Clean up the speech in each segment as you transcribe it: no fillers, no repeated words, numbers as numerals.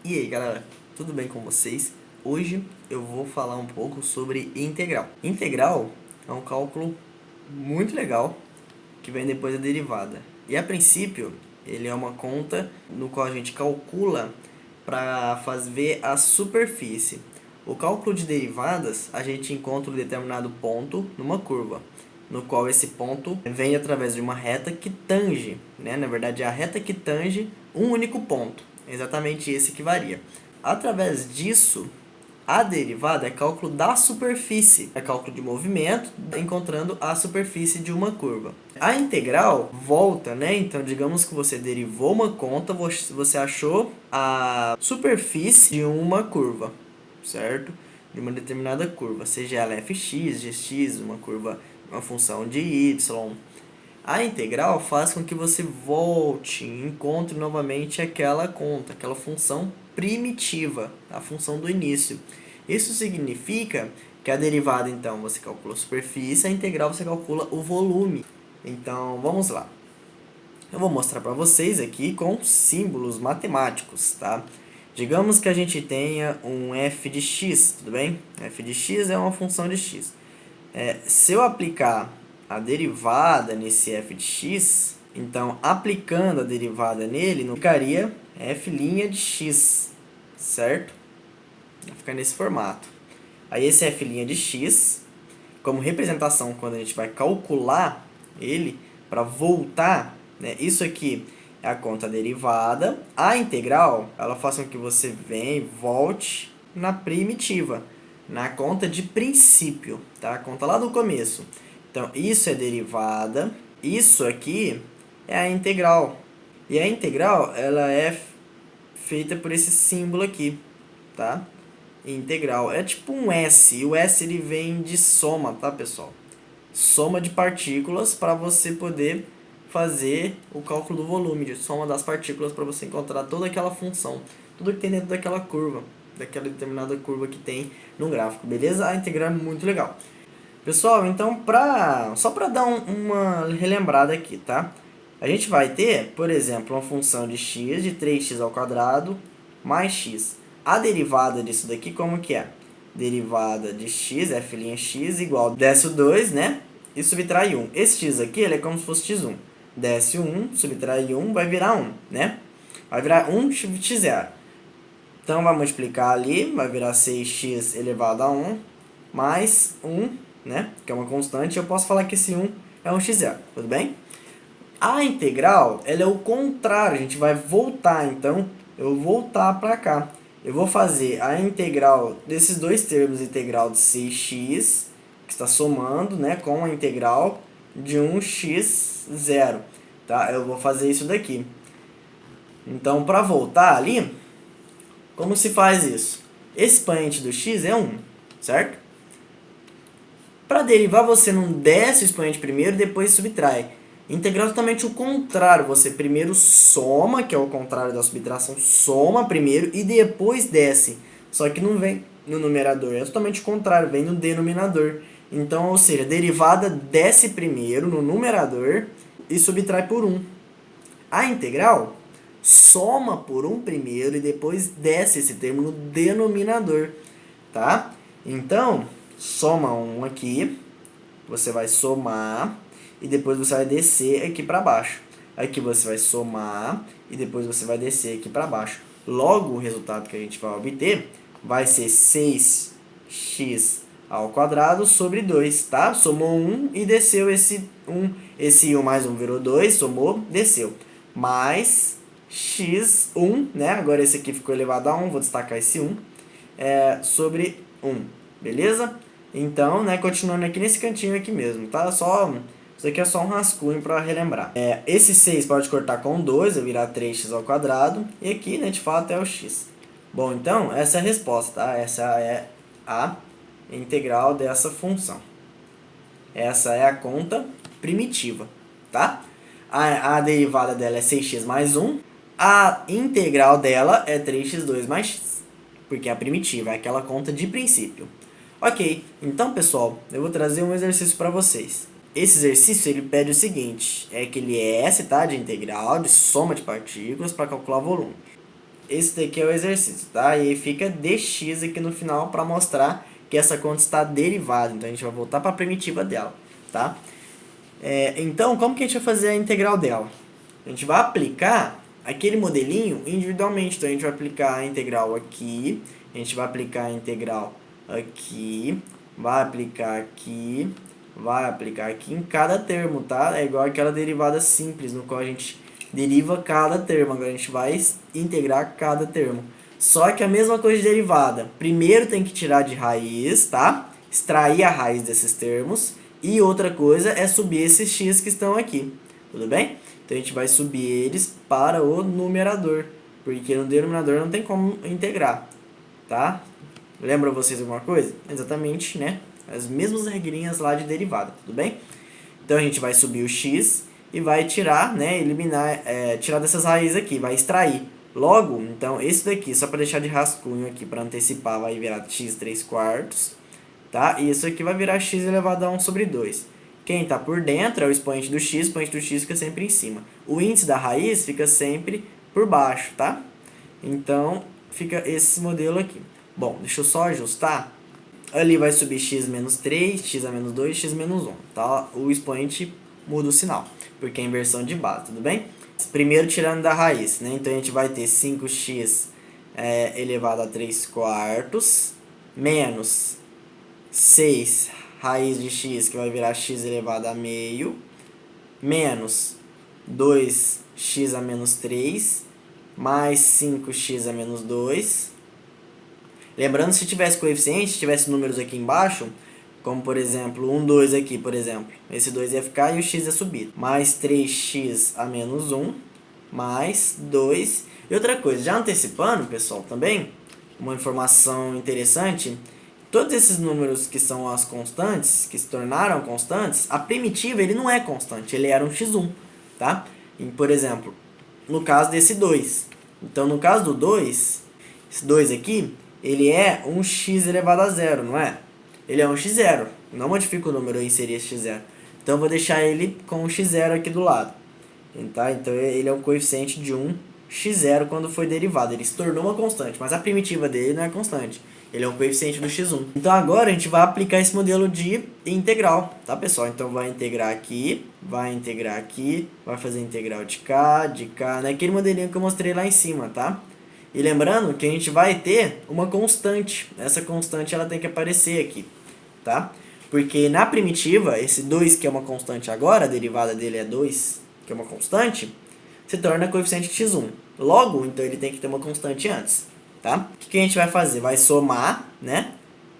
E aí galera, tudo bem com vocês? Hoje eu vou falar um pouco sobre integral. Integral é um cálculo muito legal que vem depois da derivada. E a princípio, ele é uma conta no qual a gente calcula para fazer a superfície. O cálculo de derivadas, a gente encontra um determinado ponto numa curva, no qual esse ponto vem através de uma reta que tange, né? Na verdade, é a reta que tange um único ponto. É exatamente esse que varia. Através disso, a derivada é cálculo da superfície, é cálculo de movimento, encontrando a superfície de uma curva. A integral volta, né? Então, digamos que você derivou uma conta, você achou a superfície de uma curva, certo? De uma determinada curva, seja ela fx, gx, uma curva, uma função de y. A integral faz com que você volte e encontre novamente aquela conta, aquela função primitiva, a função do início. Isso significa que a derivada, então, você calcula a superfície, a integral você calcula o volume. Então, vamos lá. Eu vou mostrar para vocês aqui com símbolos matemáticos, tá? Digamos que a gente tenha um f de x, tudo bem? F de x é uma função de x. Se eu aplicar a derivada nesse f de x, então, aplicando a derivada nele, ficaria f' de x, certo? Vai ficar nesse formato. Aí esse f' de x, como representação quando a gente vai calcular ele, para voltar, né, isso aqui é a conta derivada. A integral, ela faz com que você venha e volte na primitiva, na conta de princípio, tá? A conta lá do começo. Então, isso é derivada, isso aqui é a integral. E a integral, ela é feita por esse símbolo aqui, tá? Integral. É tipo um S, e o S ele vem de soma, tá, pessoal? Soma de partículas para você poder fazer o cálculo do volume, de soma das partículas para você encontrar toda aquela função, tudo que tem dentro daquela curva, daquela determinada curva que tem no gráfico, beleza? A integral é muito legal. Pessoal, então, só para dar uma relembrada aqui, tá? A gente vai ter, por exemplo, uma função de x de 3x ao quadrado mais x. A derivada disso daqui como que é? Derivada de x, f'x, igual, desce o 2, né? E subtrai 1. Esse x aqui, ele é como se fosse x1. Desce o 1, subtrai 1, vai virar 1, né? Vai virar 1 x0. Então, vai multiplicar ali, vai virar 6x elevado a 1, mais 1, né? Que é uma constante. Eu posso falar que esse 1 é um x0, tudo bem? A integral, ela é o contrário, a gente vai voltar, então, eu vou voltar para cá. Eu vou fazer a integral desses dois termos, integral de 6x, que está somando, né, com a integral de 1x0, tá? Eu vou fazer isso daqui. Então, para voltar ali, como se faz isso? Esse expoente do x é 1, certo? Para derivar, você não desce o expoente primeiro e depois subtrai. Integral é totalmente o contrário. Você primeiro soma, que é o contrário da subtração, soma primeiro e depois desce. Só que não vem no numerador, é totalmente o contrário, vem no denominador. Então, ou seja, a derivada desce primeiro no numerador e subtrai por 1. A integral soma por 1 primeiro e depois desce esse termo no denominador, tá? Então, soma 1 aqui, você vai somar e depois você vai descer aqui para baixo. Aqui você vai somar e depois você vai descer aqui para baixo. Logo, o resultado que a gente vai obter vai ser 6x ao quadrado sobre 2, tá? Somou 1 e desceu esse 1. Esse 1 mais 1 virou 2, somou, desceu. Mais x1, né? Agora esse aqui ficou elevado a 1, vou destacar esse 1, sobre 1, beleza? Então, né, continuando aqui nesse cantinho aqui mesmo, tá? Isso aqui é só um rascunho para relembrar. Esse 6 pode cortar com 2, vai virar 3x ao quadrado, e aqui, né, de fato, é o x. Bom, então, essa é a resposta, tá? Essa é a integral dessa função. Essa é a conta primitiva, tá? A derivada dela é 6x mais 1, a integral dela é 3x2 mais x, porque é a primitiva, é aquela conta de princípio. Ok, então pessoal, eu vou trazer um exercício para vocês. Esse exercício ele pede o seguinte, é que ele é S, tá, de integral, de soma de partículas para calcular volume. esse daqui é o exercício, tá? E aí fica dx aqui no final para mostrar que essa conta está derivada. Então, a gente vai voltar para a primitiva dela, tá? Então, como que a gente vai fazer a integral dela? A gente vai aplicar aquele modelinho individualmente. Então, a gente vai aplicar a integral aqui, a gente vai aplicar a integral aqui, vai aplicar aqui em cada termo, tá? É igual aquela derivada simples, no qual a gente deriva cada termo. Agora a gente vai integrar cada termo. Só que a mesma coisa de derivada. Primeiro tem que tirar de raiz, tá? Extrair a raiz desses termos. E outra coisa é subir esses x que estão aqui. Tudo bem? Então a gente vai subir eles para o numerador. Porque no denominador não tem como integrar, tá? Lembra vocês alguma coisa? Exatamente, né? As mesmas regrinhas lá de derivada, tudo bem? Então a gente vai subir o x e vai tirar, né, eliminar, tirar dessas raízes aqui, vai extrair. Logo, então, esse daqui, só para deixar de rascunho aqui, para antecipar, vai virar x 3/4, tá? E isso aqui vai virar x elevado a 1 sobre 2. Quem está por dentro é o expoente do x fica sempre em cima. O índice da raiz fica sempre por baixo, tá? Então, fica esse modelo aqui. Bom, deixa eu só ajustar. Ali vai subir x menos 3, x a menos 2, x menos 1, tá? O expoente muda o sinal, porque é inversão de base, tudo bem? Primeiro tirando da raiz, né? Então a gente vai ter 5x elevado a 3/4 menos 6 raiz de x, que vai virar x elevado a meio, menos 2x a menos 3, mais 5x a menos 2. Lembrando, se tivesse coeficiente, se tivesse números aqui embaixo, como por exemplo, 1, 2 aqui, por exemplo. Esse 2 ia ficar e o x ia subir. Mais 3x a menos 1, mais 2. E outra coisa, já antecipando, pessoal, também, uma informação interessante, todos esses números que são as constantes, que se tornaram constantes, a primitiva ele não é constante, ele era um x1, tá? E, por exemplo, no caso desse 2. Então, no caso do 2, esse 2 aqui, ele é um x elevado a 0, não é? Ele é um x0. Não modifica o número e inserir esse x0. Então, eu vou deixar ele com o x0 aqui do lado. Tá? Então, ele é um coeficiente de 1 x0 quando foi derivado. Ele se tornou uma constante, mas a primitiva dele não é constante. Ele é um coeficiente do x1. Então, agora a gente vai aplicar esse modelo de integral, tá, pessoal? Então, vai integrar aqui, vai fazer integral de cá, naquele modelinho que eu mostrei lá em cima, tá? E lembrando que a gente vai ter uma constante. Essa constante ela tem que aparecer aqui, tá? Porque na primitiva, esse 2 que é uma constante agora, a derivada dele é 2, que é uma constante, se torna coeficiente de x1. Logo, então ele tem que ter uma constante antes, tá? O que a gente vai fazer? Vai somar, né?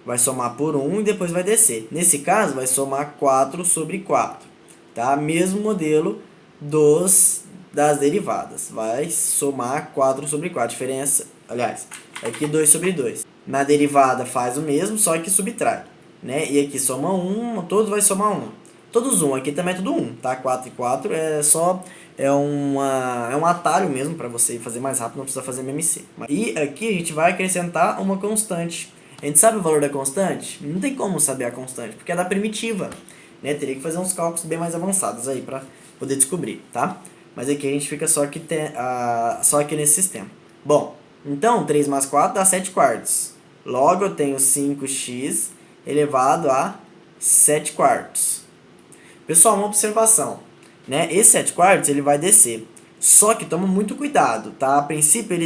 Vai somar por 1 e depois vai descer. Nesse caso, vai somar 4 sobre 4, tá? Mesmo modelo das derivadas. Vai somar 4 sobre 4. Diferença, aliás, aqui 2 sobre 2. Na derivada faz o mesmo, só que subtrai, né? E aqui soma 1, todos vai somar 1. Todos 1, aqui também é tudo 1, tá? 4 e 4 é um atalho mesmo para você fazer mais rápido, não precisa fazer MMC. E aqui a gente vai acrescentar uma constante. A gente sabe o valor da constante? Não tem como saber a constante, porque é da primitiva, né? Teria que fazer uns cálculos bem mais avançados aí para poder descobrir, tá? Mas aqui a gente fica só aqui nesse sistema. Bom, então 3 mais 4 dá 7/4. Logo eu tenho 5x elevado a 7/4. Pessoal, uma observação, né? Esse 7/4 ele vai descer. Só que toma muito cuidado, tá? A princípio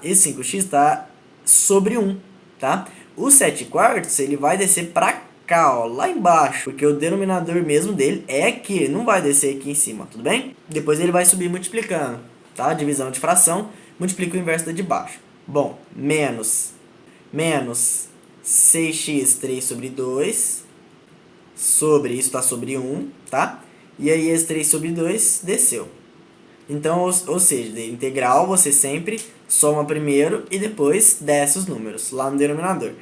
esse 5x está sobre 1, tá? O 7/4 ele vai descer para cá, ó, lá embaixo, porque o denominador mesmo dele é aqui, ele não vai descer aqui em cima, tudo bem? Depois ele vai subir multiplicando, tá? Divisão de fração, multiplica o inverso da de baixo. Bom, menos 6x 3 sobre 2, sobre, isso está sobre 1, tá? E aí esse 3 sobre 2 desceu. Então, ou seja, de integral você sempre soma primeiro e depois desce os números lá no denominador.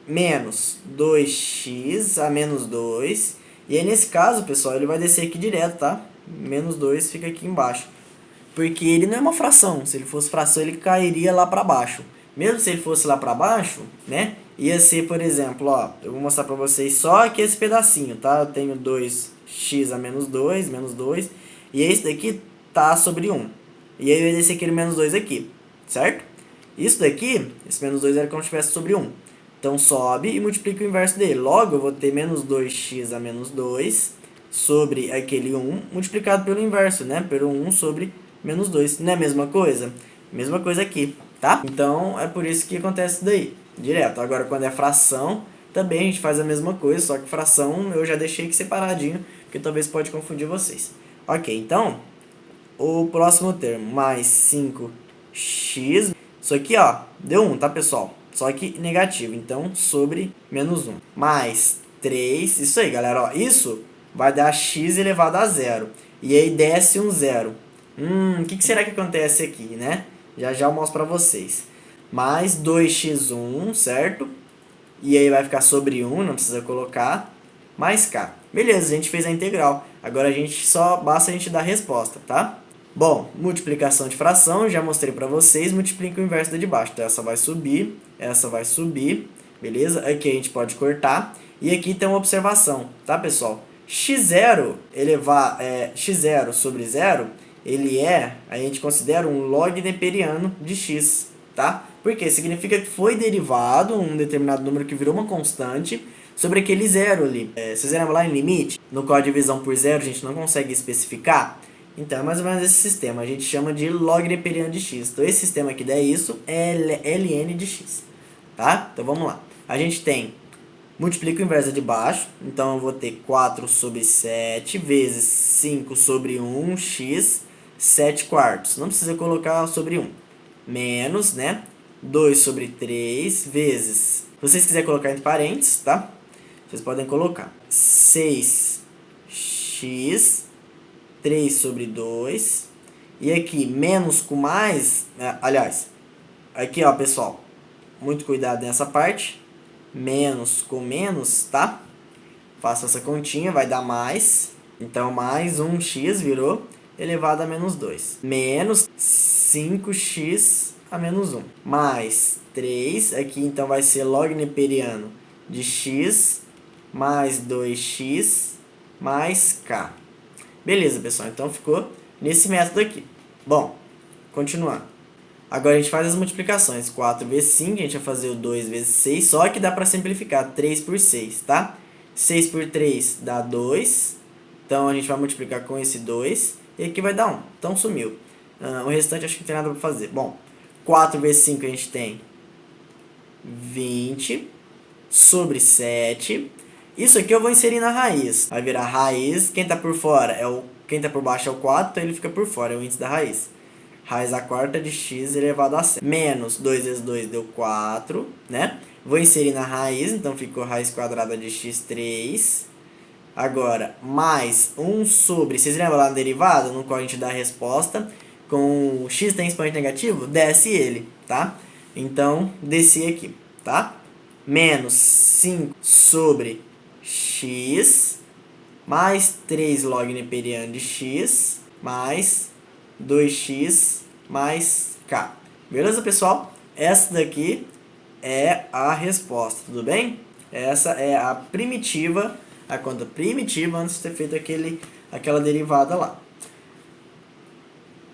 Menos 2x a menos 2. E aí, nesse caso, pessoal, ele vai descer aqui direto, tá? Menos 2 fica aqui embaixo. Porque ele não é uma fração. Se ele fosse fração, ele cairia lá para baixo. Mesmo se ele fosse lá para baixo, né? Ia ser, por exemplo, ó, eu vou mostrar para vocês só aqui esse pedacinho, tá? Eu tenho 2x a menos 2, e esse daqui tá sobre 1. E aí vai descer aquele menos 2 aqui, certo? Isso daqui, esse menos 2 era como se estivesse sobre 1. Então sobe e multiplica o inverso dele. Logo, eu vou ter menos 2x a menos 2 sobre aquele 1 multiplicado pelo inverso, né? Pelo 1 sobre menos 2. Não é a mesma coisa? Mesma coisa aqui, tá? Então, é por isso que acontece isso daí, direto. Agora, quando é fração, também a gente faz a mesma coisa, só que fração eu já deixei aqui separadinho, porque talvez pode confundir vocês. Ok, então, o próximo termo, mais 5x. Isso aqui, ó, deu 1, tá, pessoal? Só que negativo, então, sobre menos 1. Mais 3, isso aí, galera, ó, isso vai dar x elevado a zero. E aí desce um zero. O que será que acontece aqui, né? Já já eu mostro pra vocês. Mais 2x1, certo? E aí vai ficar sobre 1, não precisa colocar. Mais k. Beleza, a gente fez a integral. Agora basta a gente dar a resposta, tá? Bom, multiplicação de fração, já mostrei pra vocês, multiplica o inverso da de baixo. Então essa vai subir, beleza? Aqui a gente pode cortar. E aqui tem uma observação, tá, pessoal? x0 x0 sobre 0, a gente considera um log neperiano de x, tá? Porque significa que foi derivado um determinado número que virou uma constante sobre aquele zero ali. Vocês lembram lá em limite? No código de divisão por zero a gente não consegue especificar. Então é mais ou menos esse sistema. A gente chama de log neperiano de x. Então esse sistema que der isso é ln de x. Tá? Então vamos lá. A gente tem, multiplica o inverso de baixo. Então eu vou ter 4 sobre 7 vezes 5 sobre 1, x, 7 quartos. Não precisa colocar sobre 1. Menos, né? 2 sobre 3 vezes, se vocês quiserem colocar entre parênteses, tá? Vocês podem colocar 6x, 3 sobre 2. E aqui, menos com mais, aliás, aqui ó, pessoal, muito cuidado nessa parte. Menos com menos, tá? Faço essa continha, vai dar mais. Então, mais 1x virou elevado a menos 2. Menos 5x a menos 1. Mais 3, aqui então vai ser log neperiano de x mais 2x mais k. Beleza, pessoal, então ficou nesse método aqui. Bom, continuando. Agora a gente faz as multiplicações. 4 vezes 5, a gente vai fazer o 2 vezes 6, só que dá para simplificar. 3 por 6, tá? 6 por 3 dá 2, então a gente vai multiplicar com esse 2, e aqui vai dar 1, então sumiu. O restante acho que não tem nada para fazer. Bom, 4 vezes 5 a gente tem 20 sobre 7. Isso aqui eu vou inserir na raiz. Vai virar raiz, quem está por fora quem está por baixo é o 4, então ele fica por fora, é o índice da raiz. Raiz a quarta de x elevado a 7. Menos 2 vezes 2 deu 4, né? Vou inserir na raiz, então ficou raiz quadrada de x3. Agora, mais 1 sobre... Vocês lembram lá no derivado, no qual a gente dá a resposta? Com o x tem expoente negativo, desce ele, tá? Então, desci aqui, tá? Menos 5 sobre x, mais 3 log neperiano de x, mais 2x mais k. Beleza, pessoal? Essa daqui é a resposta, tudo bem? Essa é a primitiva, a conta primitiva antes de ter feito aquela derivada lá.